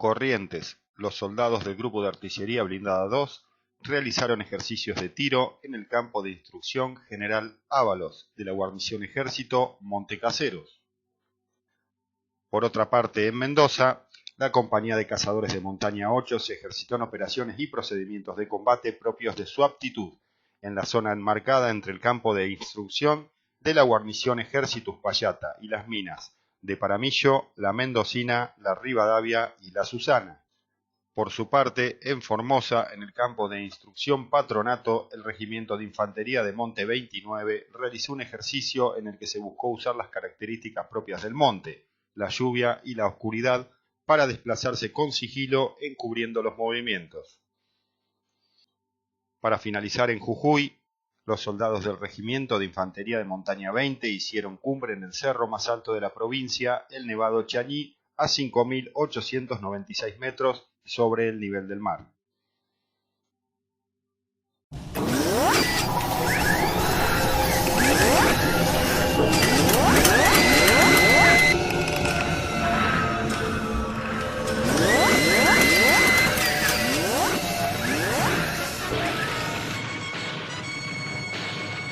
Corrientes, los soldados del Grupo de Artillería Blindada 2 realizaron ejercicios de tiro en el campo de instrucción General Ábalos de la guarnición Ejército Montecaseros. Por otra parte, en Mendoza, la Compañía de Cazadores de Montaña 8 se ejercitó en operaciones y procedimientos de combate propios de su aptitud, en la zona enmarcada entre el campo de instrucción de la guarnición Ejército Uspallata y las minas de Paramillo, La Mendocina, La Rivadavia y La Susana. Por su parte, en Formosa, en el campo de instrucción Patronato, el Regimiento de Infantería de Monte 29 realizó un ejercicio en el que se buscó usar las características propias del monte, la lluvia y la oscuridad, para desplazarse con sigilo encubriendo los movimientos. Para finalizar, en Jujuy, los soldados del Regimiento de Infantería de Montaña 20 hicieron cumbre en el cerro más alto de la provincia, el Nevado Chañí, a 5.896 metros sobre el nivel del mar.